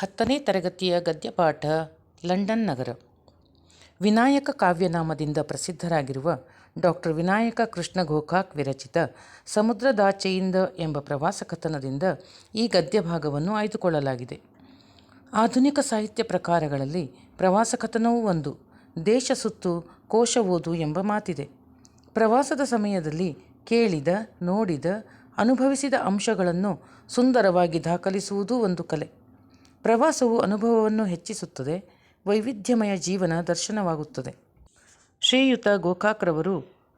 10ನೇ ತರಗತಿಯ ಗದ್ಯಪಾಠ ಲಂಡನ್ ನಗರ. ವಿನಾಯಕ ಕಾವ್ಯನಾಮದಿಂದ ಪ್ರಸಿದ್ಧರಾಗಿರುವ ಡಾಕ್ಟರ್ ವಿನಾಯಕ ಕೃಷ್ಣ ಗೋಕಾಕ್ ವಿರಚಿತ ಸಮುದ್ರದಾಚೆಯಿಂದ ಎಂಬ ಪ್ರವಾಸ ಕಥನದಿಂದ ಈ ಗದ್ಯಭಾಗವನ್ನು ಆಯ್ದುಕೊಳ್ಳಲಾಗಿದೆ. ಆಧುನಿಕ ಸಾಹಿತ್ಯ ಪ್ರಕಾರಗಳಲ್ಲಿ ಪ್ರವಾಸ ಕಥನವೂ ಒಂದು. ದೇಶ ಸುತ್ತು ಕೋಶ ಓದು ಎಂಬ ಮಾತಿದೆ. ಪ್ರವಾಸದ ಸಮಯದಲ್ಲಿ ಕೇಳಿದ, ನೋಡಿದ, ಅನುಭವಿಸಿದ ಅಂಶಗಳನ್ನು ಸುಂದರವಾಗಿ ದಾಖಲಿಸುವುದೂ ಒಂದು ಕಲೆ. ಪ್ರವಾಸವು ಅನುಭವವನ್ನು ಹೆಚ್ಚಿಸುತ್ತದೆ, ವೈವಿಧ್ಯಮಯ ಜೀವನ ದರ್ಶನವಾಗುತ್ತದೆ. ಶ್ರೀಯುತ ಗೋಕಾಕ್ರವರು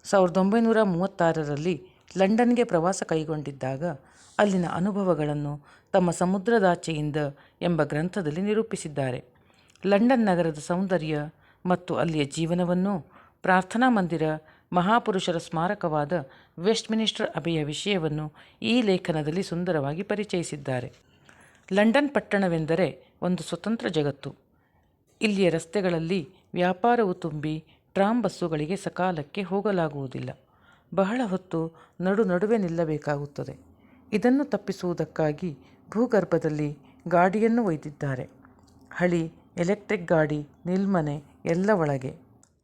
1936ರಲ್ಲಿ ಲಂಡನ್ಗೆ ಪ್ರವಾಸ ಕೈಗೊಂಡಿದ್ದಾಗ ಅಲ್ಲಿನ ಅನುಭವಗಳನ್ನು ತಮ್ಮ ಸಮುದ್ರದಾಚೆಯಿಂದ ಎಂಬ ಗ್ರಂಥದಲ್ಲಿ ನಿರೂಪಿಸಿದ್ದಾರೆ. ಲಂಡನ್ ನಗರದ ಸೌಂದರ್ಯ ಮತ್ತು ಅಲ್ಲಿಯ ಜೀವನವನ್ನು, ಪ್ರಾರ್ಥನಾ ಮಂದಿರ, ಮಹಾಪುರುಷರ ಸ್ಮಾರಕವಾದ ವೆಸ್ಟ್ ಮಿನಿಸ್ಟರ್ ಅಬೆಯ ವಿಷಯವನ್ನು ಈ ಲೇಖನದಲ್ಲಿ ಸುಂದರವಾಗಿ ಪರಿಚಯಿಸಿದ್ದಾರೆ. ಲಂಡನ್ ಪಟ್ಟಣವೆಂದರೆ ಒಂದು ಸ್ವತಂತ್ರ ಜಗತ್ತು. ಇಲ್ಲಿಯ ರಸ್ತೆಗಳಲ್ಲಿ ವ್ಯಾಪಾರವು ತುಂಬಿ ಟ್ರಾಮ್ ಬಸ್ಸುಗಳಿಗೆ ಸಕಾಲಕ್ಕೆ ಹೋಗಲಾಗುವುದಿಲ್ಲ. ಬಹಳ ಹೊತ್ತು ನಡುವೆ ನಿಲ್ಲಬೇಕಾಗುತ್ತದೆ. ಇದನ್ನು ತಪ್ಪಿಸುವುದಕ್ಕಾಗಿ ಭೂಗರ್ಭದಲ್ಲಿ ಗಾಡಿಯನ್ನು ಒಯ್ದಿದ್ದಾರೆ. ಹಳಿ, ಎಲೆಕ್ಟ್ರಿಕ್ ಗಾಡಿ, ನಿಲ್ಮನೆ ಎಲ್ಲ ಒಳಗೆ.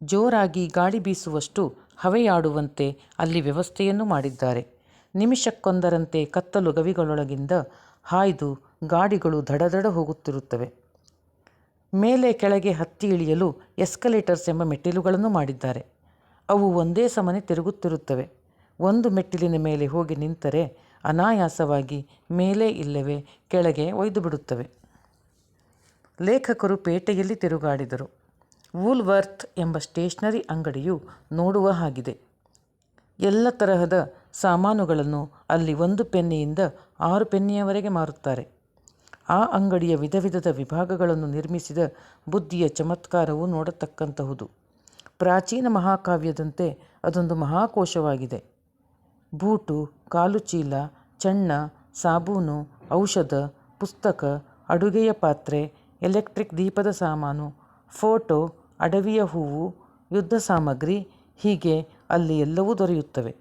ಜೋರಾಗಿ ಗಾಳಿ ಬೀಸುವಷ್ಟು ಹವೆಯಾಡುವಂತೆ ಅಲ್ಲಿ ವ್ಯವಸ್ಥೆಯನ್ನು ಮಾಡಿದ್ದಾರೆ. ನಿಮಿಷಕ್ಕೊಂದರಂತೆ ಕತ್ತಲು ಗವಿಗಳೊಳಗಿಂದ ಹಾಯ್ದು ಗಾಡಿಗಳು ದಡದಡ ಹೋಗುತ್ತಿರುತ್ತವೆ. ಮೇಲೆ ಕೆಳಗೆ ಹತ್ತಿ ಇಳಿಯಲು ಎಸ್ಕಲೇಟರ್ಸ್ ಎಂಬ ಮೆಟ್ಟಿಲುಗಳನ್ನು ಮಾಡಿದ್ದಾರೆ. ಅವು ಒಂದೇ ಸಮನೆ ತಿರುಗುತ್ತಿರುತ್ತವೆ. ಒಂದು ಮೆಟ್ಟಿಲಿನ ಮೇಲೆ ಹೋಗಿ ನಿಂತರೆ ಅನಾಯಾಸವಾಗಿ ಮೇಲೆ ಇಲ್ಲವೇ ಕೆಳಗೆ ಒಯ್ದು ಬಿಡುತ್ತವೆ. ಲೇಖಕರು ಪೇಟೆಯಲ್ಲಿ ತಿರುಗಾಡಿದರು. ವೂಲ್ವರ್ತ್ ಎಂಬ ಸ್ಟೇಷನರಿ ಅಂಗಡಿಯು ನೋಡುವ ಹಾಗಿದೆ. ಎಲ್ಲ ತರಹದ ಸಾಮಾನುಗಳನ್ನು ಅಲ್ಲಿ 1 ಪೆನ್ನಿಯಿಂದ 6 ಪೆನ್ನಿಯವರೆಗೆ ಮಾರುತ್ತಾರೆ. ಆ ಅಂಗಡಿಯ ವಿಧ ವಿಧದ ವಿಭಾಗಗಳನ್ನು ನಿರ್ಮಿಸಿದ ಬುದ್ಧಿಯ ಚಮತ್ಕಾರವು ನೋಡತಕ್ಕಂತಹುದು. ಪ್ರಾಚೀನ ಮಹಾಕಾವ್ಯದಂತೆ ಅದೊಂದು ಮಹಾಕೋಶವಾಗಿದೆ. ಬೂಟು, ಕಾಲುಚೀಲ, ಚಣ್ಣ, ಸಾಬೂನು, ಔಷಧ, ಪುಸ್ತಕ, ಅಡುಗೆಯ ಪಾತ್ರೆ, ಎಲೆಕ್ಟ್ರಿಕ್ ದೀಪದ ಸಾಮಾನು, ಫೋಟೋ, ಅಡವಿಯ ಹೂವು, ಯುದ್ಧ ಸಾಮಗ್ರಿ, ಹೀಗೆ ಅಲ್ಲಿ ಎಲ್ಲವೂ ದೊರೆಯುತ್ತವೆ.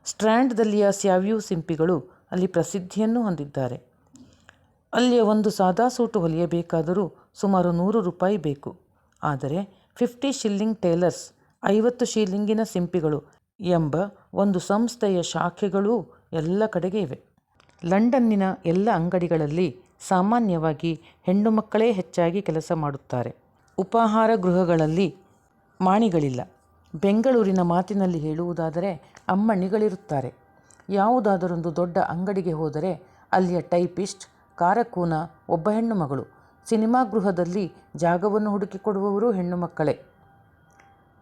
ಸ್ಟ್ರ್ಯಾಂಡ್ದಲ್ಲಿಯ ಸ್ಯಾವ್ಯೂ ಸಿಂಪಿಗಳು ಅಲ್ಲಿ ಪ್ರಸಿದ್ಧಿಯನ್ನು ಹೊಂದಿದ್ದಾರೆ. ಅಲ್ಲಿಯ ಒಂದು ಸಾದಾ ಸೂಟು ಹೊಲಿಯಬೇಕಾದರೂ ಸುಮಾರು 100 ರೂಪಾಯಿ ಬೇಕು. ಆದರೆ 50 ಶಿಲ್ಲಿಂಗ್ ಟೇಲರ್ಸ್, 50 ಶಿಲ್ಲಿಂಗಿನ ಸಿಂಪಿಗಳು ಎಂಬ ಒಂದು ಸಂಸ್ಥೆಯ ಶಾಖೆಗಳೂ ಎಲ್ಲ ಕಡೆಗೆ ಇವೆ. ಲಂಡನ್ನಿನ ಎಲ್ಲ ಅಂಗಡಿಗಳಲ್ಲಿ ಸಾಮಾನ್ಯವಾಗಿ ಹೆಣ್ಣು ಮಕ್ಕಳೇ ಹೆಚ್ಚಾಗಿ ಕೆಲಸ ಮಾಡುತ್ತಾರೆ. ಉಪಾಹಾರ ಗೃಹಗಳಲ್ಲಿ ಮಾಣಿಗಳಿಲ್ಲ. ಬೆಂಗಳೂರಿನ ಮಾತಿನಲ್ಲಿ ಹೇಳುವುದಾದರೆ ಅಮ್ಮಣ್ಣಿಗಳಿರುತ್ತಾರೆ. ಯಾವುದಾದರೊಂದು ದೊಡ್ಡ ಅಂಗಡಿಗೆ ಹೋದರೆ ಅಲ್ಲಿಯ ಟೈಪಿಸ್ಟ್, ಕಾರಕೂನ ಒಬ್ಬ ಹೆಣ್ಣು ಮಗಳು. ಸಿನಿಮಾ ಗೃಹದಲ್ಲಿ ಜಾಗವನ್ನು ಹುಡುಕಿಕೊಡುವವರು ಹೆಣ್ಣು ಮಕ್ಕಳೇ.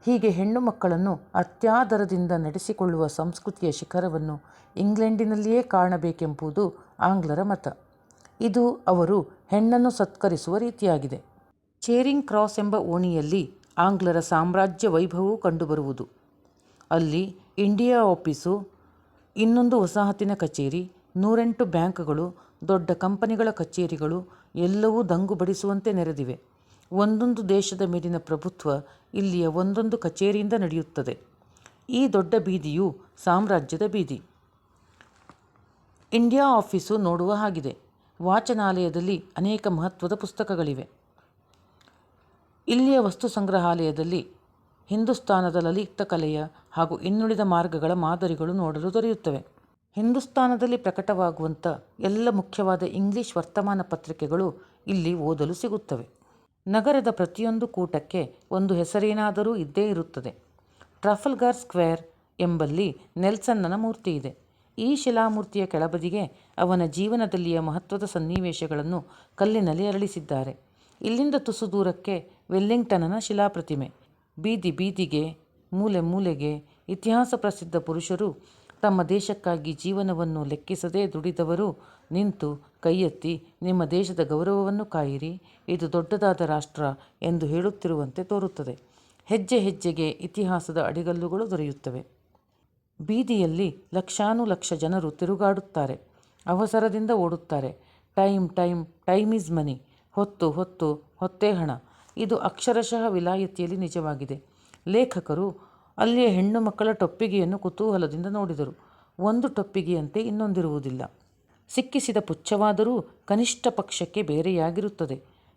ಹೀಗೆ ಹೆಣ್ಣು ಮಕ್ಕಳನ್ನು ಅತ್ಯಾದರದಿಂದ ನಡೆಸಿಕೊಳ್ಳುವ ಸಂಸ್ಕೃತಿಯ ಶಿಖರವನ್ನು ಇಂಗ್ಲೆಂಡಿನಲ್ಲಿಯೇ ಕಾಣಬೇಕೆಂಬುದು ಆಂಗ್ಲರ ಮತ. ಇದು ಅವರು ಹೆಣ್ಣನ್ನು ಸತ್ಕರಿಸುವ ರೀತಿಯಾಗಿದೆ. ಚೇರಿಂಗ್ ಕ್ರಾಸ್ ಎಂಬ ಓಣಿಯಲ್ಲಿ ಆಂಗ್ಲರ ಸಾಮ್ರಾಜ್ಯ ವೈಭವವು ಕಂಡುಬರುವುದು. ಅಲ್ಲಿ ಇಂಡಿಯಾ ಆಫೀಸು, ಇನ್ನೊಂದು ವಸಾಹತಿನ ಕಚೇರಿ, 108 ಬ್ಯಾಂಕ್ಗಳು, ದೊಡ್ಡ ಕಂಪನಿಗಳ ಕಚೇರಿಗಳು ಎಲ್ಲವೂ ದಂಗು ಬಡಿಸುವಂತೆ ನೆರೆದಿವೆ. ಒಂದೊಂದು ದೇಶದ ಮೇಲಿನ ಪ್ರಭುತ್ವ ಇಲ್ಲಿಯ ಒಂದೊಂದು ಕಚೇರಿಯಿಂದ ನಡೆಯುತ್ತದೆ. ಈ ದೊಡ್ಡ ಬೀದಿಯು ಸಾಮ್ರಾಜ್ಯದ ಬೀದಿ. ಇಂಡಿಯಾ ಆಫೀಸು ನೋಡುವ ಹಾಗಿದೆ. ವಾಚನಾಲಯದಲ್ಲಿ ಅನೇಕ ಮಹತ್ವದ ಪುಸ್ತಕಗಳಿವೆ. ಇಲ್ಲಿಯ ವಸ್ತು ಸಂಗ್ರಹಾಲಯದಲ್ಲಿ ಹಿಂದೂಸ್ತಾನದ ಲಲಿತ ಕಲೆಯ ಹಾಗೂ ಇನ್ನುಳಿದ ಮಾರ್ಗಗಳ ಮಾದರಿಗಳು ನೋಡಲು ದೊರೆಯುತ್ತವೆ. ಹಿಂದೂಸ್ತಾನದಲ್ಲಿ ಪ್ರಕಟವಾಗುವಂಥ ಎಲ್ಲ ಮುಖ್ಯವಾದ ಇಂಗ್ಲಿಷ್ ವರ್ತಮಾನ ಪತ್ರಿಕೆಗಳು ಇಲ್ಲಿ ಓದಲು ಸಿಗುತ್ತವೆ. ನಗರದ ಪ್ರತಿಯೊಂದು ಕೂಟಕ್ಕೆ ಒಂದು ಹೆಸರೇನಾದರೂ ಇದ್ದೇ ಇರುತ್ತದೆ. ಟ್ರಫಲ್ಗರ್ ಸ್ಕ್ವೇರ್ ಎಂಬಲ್ಲಿ ನೆಲ್ಸನ್ನನ ಮೂರ್ತಿ ಇದೆ. ಈ ಶಿಲಾಮೂರ್ತಿಯ ಕೆಳಬದಿಗೆ ಅವನ ಜೀವನದಲ್ಲಿಯ ಮಹತ್ವದ ಸನ್ನಿವೇಶಗಳನ್ನು ಕಲ್ಲಿನಲ್ಲಿ ಅರಳಿಸಿದ್ದಾರೆ. ಇಲ್ಲಿಂದ ತುಸು ದೂರಕ್ಕೆ ವೆಲ್ಲಿಂಗ್ಟನನ ಶಿಲಾಪ್ರತಿಮೆ. ಬೀದಿ ಬೀದಿಗೆ, ಮೂಲೆ ಮೂಲೆಗೆ ಇತಿಹಾಸ ಪ್ರಸಿದ್ಧ ಪುರುಷರು, ತಮ್ಮ ದೇಶಕ್ಕಾಗಿ ಜೀವನವನ್ನು ಲೆಕ್ಕಿಸದೇ ದುಡಿದವರು ನಿಂತು ಕೈ ಎತ್ತಿ ನಿಮ್ಮ ದೇಶದ ಗೌರವವನ್ನು ಕಾಯಿರಿ, ಇದು ದೊಡ್ಡದಾದ ರಾಷ್ಟ್ರ ಎಂದು ಹೇಳುತ್ತಿರುವಂತೆ ತೋರುತ್ತದೆ. ಹೆಜ್ಜೆ ಹೆಜ್ಜೆಗೆ ಇತಿಹಾಸದ ಅಡಿಗಲ್ಲುಗಳು ದೊರೆಯುತ್ತವೆ. ಬೀದಿಯಲ್ಲಿ ಲಕ್ಷಾನುಲಕ್ಷ ಜನರು ತಿರುಗಾಡುತ್ತಾರೆ. ಅವಸರದಿಂದ ಓಡುತ್ತಾರೆ. ಟೈಮ್ ಈಸ್ ಮನಿ. ಹೊತ್ತೇ ಹಣ. ಇದು ಅಕ್ಷರಶಃ ವಿಲಾಯತಿಯಲ್ಲಿ ನಿಜವಾಗಿದೆ. ಲೇಖಕರು ಅಲ್ಲಿಯ ಹೆಣ್ಣು ಮಕ್ಕಳ ಟೊಪ್ಪಿಗೆಯನ್ನು ಕುತೂಹಲದಿಂದ ನೋಡಿದರು. ಒಂದು ಟೊಪ್ಪಿಗೆಯಂತೆ ಇನ್ನೊಂದಿರುವುದಿಲ್ಲ. ಸಿಕ್ಕಿಸಿದ ಪುಚ್ಛವಾದರೂ ಕನಿಷ್ಠ ಪಕ್ಷಕ್ಕೆ ಬೇರೆಯಾಗಿರುತ್ತದೆ.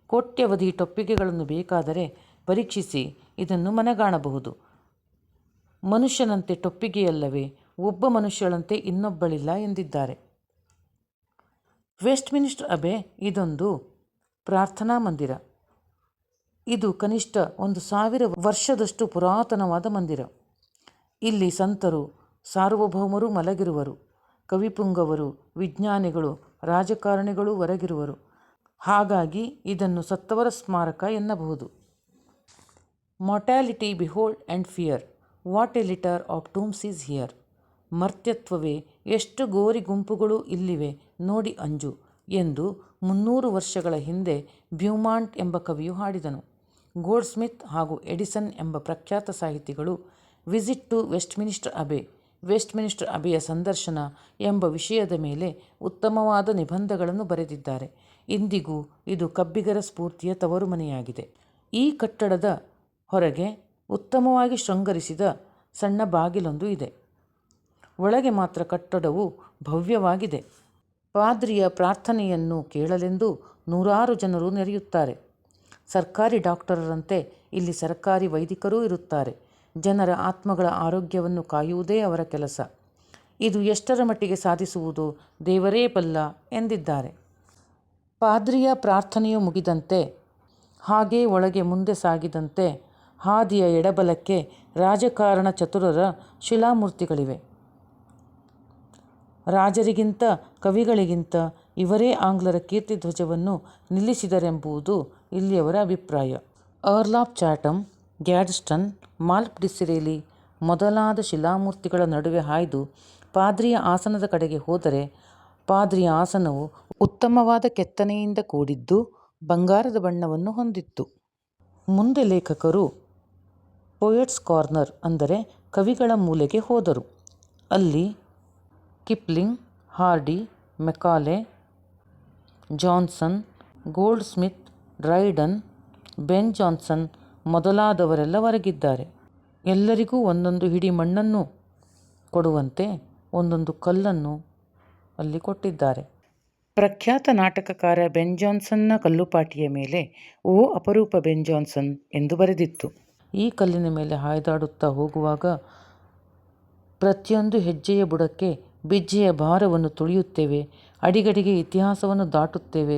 ಕೋಟ್ಯವಧಿ ಟೊಪ್ಪಿಗೆಗಳನ್ನು ಬೇಕಾದರೆ ಪರೀಕ್ಷಿಸಿ ಇದನ್ನು ಮನಗಾಣಬಹುದು. ಮನುಷ್ಯನಂತೆ ಟೊಪ್ಪಿಗೆಯಲ್ಲವೇ, ಒಬ್ಬ ಮನುಷ್ಯಳಂತೆ ಇನ್ನೊಬ್ಬಳಿಲ್ಲ ಎಂದಿದ್ದಾರೆ. ವೆಸ್ಟ್ಮಿನಿಸ್ಟರ್ ಅಬೆ ಇದೊಂದು ಪ್ರಾರ್ಥನಾ ಮಂದಿರ. ಇದು ಕನಿಷ್ಠ 1000 ವರ್ಷದಷ್ಟು ಪುರಾತನವಾದ ಮಂದಿರ. ಇಲ್ಲಿ ಸಂತರು, ಸಾರ್ವಭೌಮರು ಮಲಗಿರುವರು. ಕವಿಪುಂಗವರು, ವಿಜ್ಞಾನಿಗಳು, ರಾಜಕಾರಣಿಗಳು ಹೊರಗಿರುವರು. ಹಾಗಾಗಿ ಇದನ್ನು ಸತ್ತವರ ಸ್ಮಾರಕ ಎನ್ನಬಹುದು. Mortality behold and fear, what a litter of tombs is here. ಮರ್ತ್ಯತ್ವವೇ, ಎಷ್ಟು ಗೋರಿ ಗುಂಪುಗಳು ಇಲ್ಲಿವೆ ನೋಡಿ ಅಂಜು ಎಂದು 300 ವರ್ಷಗಳ ಹಿಂದೆ ಬ್ಯೂಮಾಂಟ್ ಎಂಬ ಕವಿಯು ಹಾಡಿದನು. ಗೋಲ್ಡ್ಸ್ಮಿತ್ ಹಾಗೂ ಎಡಿಸನ್ ಎಂಬ ಪ್ರಖ್ಯಾತ ಸಾಹಿತಿಗಳು visit to Westminster Abbey, Westminster ಅಬೆಯ ಸಂದರ್ಶನ ಎಂಬ ವಿಷಯದ ಮೇಲೆ ಉತ್ತಮವಾದ ನಿಬಂಧಗಳನ್ನು ಬರೆದಿದ್ದಾರೆ. ಇಂದಿಗೂ ಇದು ಕಬ್ಬಿಗರ ಸ್ಫೂರ್ತಿಯ ತವರು ಮನೆಯಾಗಿದೆ. ಈ ಕಟ್ಟಡದ ಹೊರಗೆ ಉತ್ತಮವಾಗಿ ಶೃಂಗರಿಸಿದ ಸಣ್ಣ ಬಾಗಿಲೊಂದು ಇದೆ. ಒಳಗೆ ಮಾತ್ರ ಕಟ್ಟಡವು ಭವ್ಯವಾಗಿದೆ. ಪಾದ್ರಿಯ ಪ್ರಾರ್ಥನೆಯನ್ನು ಕೇಳಲೆಂದು 100 ಜನರು ನೆರೆಯುತ್ತಾರೆ. ಸರ್ಕಾರಿ ಡಾಕ್ಟರರಂತೆ ಇಲ್ಲಿ ಸರ್ಕಾರಿ ವೈದಿಕರೂ ಇರುತ್ತಾರೆ. ಜನರ ಆತ್ಮಗಳ ಆರೋಗ್ಯವನ್ನು ಕಾಯುವುದೇ ಅವರ ಕೆಲಸ. ಇದು ಎಷ್ಟರ ಮಟ್ಟಿಗೆ ಸಾಧಿಸುವುದು ದೇವರೇ ಬಲ್ಲ ಎಂದಿದ್ದಾರೆ. ಪಾದ್ರಿಯ ಪ್ರಾರ್ಥನೆಯು ಮುಗಿದಂತೆ ಹಾಗೇ ಒಳಗೆ ಮುಂದೆ ಸಾಗಿದಂತೆ ಹಾದಿಯ ಎಡಬಲಕ್ಕೆ ರಾಜಕಾರಣ ಚತುರರ ಶಿಲಾಮೂರ್ತಿಗಳಿವೆ. ರಾಜರಿಗಿಂತ ಕವಿಗಳಿಗಿಂತ ಇವರೇ ಆಂಗ್ಲರ ಕೀರ್ತಿಧ್ವಜವನ್ನು ನಿಲ್ಲಿಸಿದರೆಂಬುದು ಇಲ್ಲಿಯವರ ಅಭಿಪ್ರಾಯ. ಅರ್ಲ್ ಆಫ್ ಚಾಟಮ್, ಗ್ಯಾಡ್ಸ್ಟನ್, ಮಾಲ್ಪ್ ಡಿಸಿರೇಲಿ ಮೊದಲಾದ ಶಿಲಾಮೂರ್ತಿಗಳ ನಡುವೆ ಹಾಯ್ದು ಪಾದ್ರಿಯ ಆಸನದ ಕಡೆಗೆ ಹೋದರೆ, ಪಾದ್ರಿಯ ಆಸನವು ಉತ್ತಮವಾದ ಕೆತ್ತನೆಯಿಂದ ಕೂಡಿದ್ದು ಬಂಗಾರದ ಬಣ್ಣವನ್ನು ಹೊಂದಿತ್ತು. ಮುಂದೆ ಲೇಖಕರು ಪೋಯೆಟ್ಸ್ ಕಾರ್ನರ್ ಅಂದರೆ ಕವಿಗಳ ಮೂಲೆಗೆ ಹೋದರು. ಅಲ್ಲಿ Kipling, Hardy, Macaulay, Johnson, Goldsmith, Dryden, Ben Jonson ಮೊದಲಾದವರೆಲ್ಲ ಹೊರಗಿದ್ದಾರೆ. ಎಲ್ಲರಿಗೂ ಒಂದೊಂದು ಹಿಡಿ ಮಣ್ಣನ್ನು ಕೊಡುವಂತೆ ಒಂದೊಂದು ಕಲ್ಲನ್ನು ಅಲ್ಲಿ ಕೊಟ್ಟಿದ್ದಾರೆ. ಪ್ರಖ್ಯಾತ ನಾಟಕಕಾರ ಬೆನ್ ಜಾನ್ಸನ್ನ ಕಲ್ಲುಪಾಟಿಯ ಮೇಲೆ ಓ ಅಪರೂಪ ಬೆನ್ ಜಾನ್ಸನ್ ಎಂದು ಬರೆದಿತ್ತು. ಈ ಕಲ್ಲಿನ ಮೇಲೆ ಹಾಯ್ದಾಡುತ್ತಾ ಹೋಗುವಾಗ ಪ್ರತಿಯೊಂದು ಹೆಜ್ಜೆಯ ಬುಡಕ್ಕೆ ಬಿಜ್ಜೆಯ ಭಾರವನ್ನು ತುಳಿಯುತ್ತೇವೆ, ಅಡಿಗಡಿಗೆ ಇತಿಹಾಸವನ್ನು ದಾಟುತ್ತೇವೆ.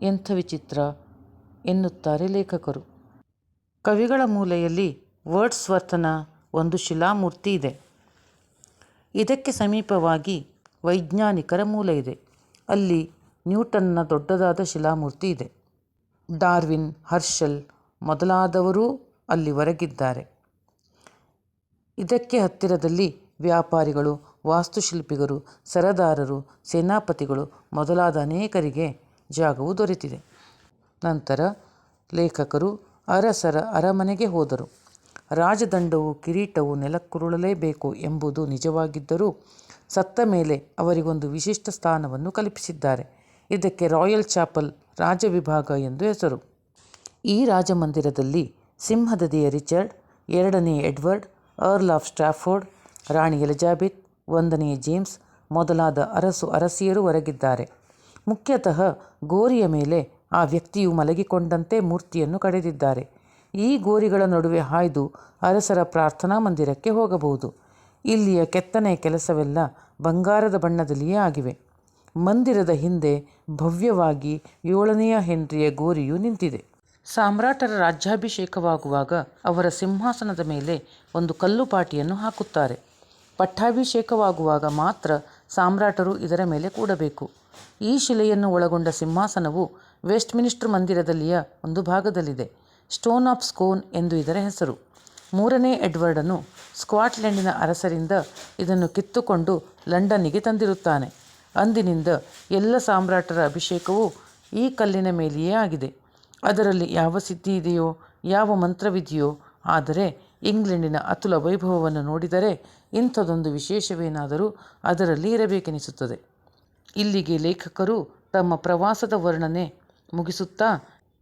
ಎಂಥ ವಿಚಿತ್ರ ಎನ್ನುತ್ತಾರೆ ಲೇಖಕರು. ಕವಿಗಳ ಮೂಲೆಯಲ್ಲಿ ವರ್ಡ್ಸ್ವರ್ತನ ಒಂದು ಶಿಲಾಮೂರ್ತಿ ಇದೆ. ಇದಕ್ಕೆ ಸಮೀಪವಾಗಿ ವೈಜ್ಞಾನಿಕರ ಮೂಲೆ ಇದೆ. ಅಲ್ಲಿ ನ್ಯೂಟನ್ನ ದೊಡ್ಡದಾದ ಶಿಲಾಮೂರ್ತಿ ಇದೆ. ಡಾರ್ವಿನ್, ಹರ್ಷಲ್ ಮೊದಲಾದವರೂ ಅಲ್ಲಿ ಹೊರಗಿದ್ದಾರೆ. ಇದಕ್ಕೆ ಹತ್ತಿರದಲ್ಲಿ ವ್ಯಾಪಾರಿಗಳು, ವಾಸ್ತುಶಿಲ್ಪಿಗರು, ಸರದಾರರು, ಸೇನಾಪತಿಗಳು ಮೊದಲಾದ ಅನೇಕರಿಗೆ ಜಾಗವು ದೊರೆತಿದೆ. ನಂತರ ಲೇಖಕರು ಅರಸರ ಅರಮನೆಗೆ ಹೋದರು. ರಾಜದಂಡವು, ಕಿರೀಟವು ನೆಲಕ್ಕುರುಳಲೇಬೇಕು ಎಂಬುದು ನಿಜವಾಗಿದ್ದರೂ ಸತ್ತ ಮೇಲೆ ಅವರಿಗೊಂದು ವಿಶಿಷ್ಟ ಸ್ಥಾನವನ್ನು ಕಲ್ಪಿಸಿದ್ದಾರೆ. ಇದಕ್ಕೆ ರಾಯಲ್ ಚಾಪಲ್, ರಾಜವಿಭಾಗ ಎಂದು ಹೆಸರು. ಈ ರಾಜಮಂದಿರದಲ್ಲಿ ಸಿಂಹದದಿಯ ರಿಚರ್ಡ್, 2ನೇ ಎಡ್ವರ್ಡ್, ಅರ್ಲ್ ಆಫ್ ಸ್ಟ್ರಾಫೋರ್ಡ್, ರಾಣಿ ಎಲಿಜಾಬೆತ್, 1ನೇ ಜೇಮ್ಸ್ ಮೊದಲಾದ ಅರಸಿಯರು ಹೊರಗಿದ್ದಾರೆ. ಮುಖ್ಯತಃ ಗೋರಿಯ ಮೇಲೆ ಆ ವ್ಯಕ್ತಿಯು ಮಲಗಿಕೊಂಡಂತೆ ಮೂರ್ತಿಯನ್ನು ಕಡೆದಿದ್ದಾರೆ. ಈ ಗೋರಿಗಳ ನಡುವೆ ಹಾಯ್ದು ಅರಸರ ಪ್ರಾರ್ಥನಾ ಮಂದಿರಕ್ಕೆ ಹೋಗಬಹುದು. ಇಲ್ಲಿಯ ಕೆತ್ತನೆಯ ಕೆಲಸವೆಲ್ಲ ಬಂಗಾರದ ಬಣ್ಣದಲ್ಲಿಯೇ ಆಗಿವೆ. ಮಂದಿರದ ಹಿಂದೆ ಭವ್ಯವಾಗಿ 7ನೇ ಹೆನ್ರಿಯ ಗೋರಿಯು ನಿಂತಿದೆ. ಸಾಮ್ರಾಟರ ರಾಜ್ಯಾಭಿಷೇಕವಾಗುವಾಗ ಅವರ ಸಿಂಹಾಸನದ ಮೇಲೆ ಒಂದು ಕಲ್ಲುಪಾಟಿಯನ್ನು ಹಾಕುತ್ತಾರೆ. ಪಟ್ಟಾಭಿಷೇಕವಾಗುವಾಗ ಮಾತ್ರ ಸಾಮ್ರಾಟರು ಇದರ ಮೇಲೆ ಕೂಡಬೇಕು. ಈ ಶಿಲೆಯನ್ನು ಒಳಗೊಂಡ ಸಿಂಹಾಸನವು ವೆಸ್ಟ್ಮಿನಿಸ್ಟರ್ ಮಂದಿರದಲ್ಲಿಯ ಒಂದು ಭಾಗದಲ್ಲಿದೆ. ಸ್ಟೋನ್ ಆಫ್ ಸ್ಕೋನ್ ಎಂದು ಇದರ ಹೆಸರು. 3ನೇ ಎಡ್ವರ್ಡನು ಸ್ಕಾಟ್ಲೆಂಡಿನ ಅರಸರಿಂದ ಇದನ್ನು ಕಿತ್ತುಕೊಂಡು ಲಂಡನ್ನಿಗೆ ತಂದಿರುತ್ತಾನೆ. ಅಂದಿನಿಂದ ಎಲ್ಲ ಸಾಮ್ರಾಟರ ಅಭಿಷೇಕವೂ ಈ ಕಲ್ಲಿನ ಮೇಲೆಯೇ ಆಗಿದೆ. ಅದರಲ್ಲಿ ಯಾವ ಸಿದ್ಧಿ ಇದೆಯೋ, ಯಾವ ಮಂತ್ರವಿದೆಯೋ, ಆದರೆ ಇಂಗ್ಲೆಂಡಿನ ಅತುಲ ವೈಭವವನ್ನು ನೋಡಿದರೆ ಇಂಥದೊಂದು ವಿಶೇಷವೇನಾದರೂ ಅದರಲ್ಲಿ ಇರಬೇಕೆನಿಸುತ್ತದೆ. ಇಲ್ಲಿಗೆ ಲೇಖಕರು ತಮ್ಮ ಪ್ರವಾಸದ ವರ್ಣನೆ ಮುಗಿಸುತ್ತಾ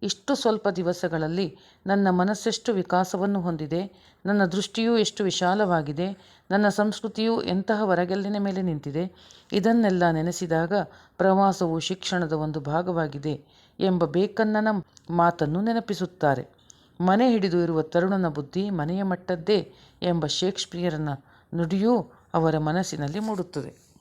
ಇಷ್ಟು ಸ್ವಲ್ಪ ದಿವಸಗಳಲ್ಲಿ ನನ್ನ ಮನಸ್ಸೆಷ್ಟು ವಿಕಾಸವನ್ನು ಹೊಂದಿದೆ, ನನ್ನ ದೃಷ್ಟಿಯೂ ಎಷ್ಟು ವಿಶಾಲವಾಗಿದೆ, ನನ್ನ ಸಂಸ್ಕೃತಿಯು ಎಂತಹ ಹೊರಗೆಲ್ಲಿನ ಮೇಲೆ ನಿಂತಿದೆ. ಇದನ್ನೆಲ್ಲ ನೆನೆಸಿದಾಗ ಪ್ರವಾಸವು ಶಿಕ್ಷಣದ ಒಂದು ಭಾಗವಾಗಿದೆ ಎಂಬ ಬೇಕನ್ನನ ಮಾತನ್ನು ನೆನಪಿಸುತ್ತಾರೆ. ಮನೆ ಹಿಡಿದು ಇರುವ ತರುಣನ ಬುದ್ಧಿ ಮನೆಯ ಮಟ್ಟದ್ದೇ ಎಂಬ ಶೇಕ್ಸ್ಪಿಯರನ ನುಡಿಯೂ ಅವರ ಮನಸ್ಸಿನಲ್ಲಿ ಮೂಡುತ್ತದೆ.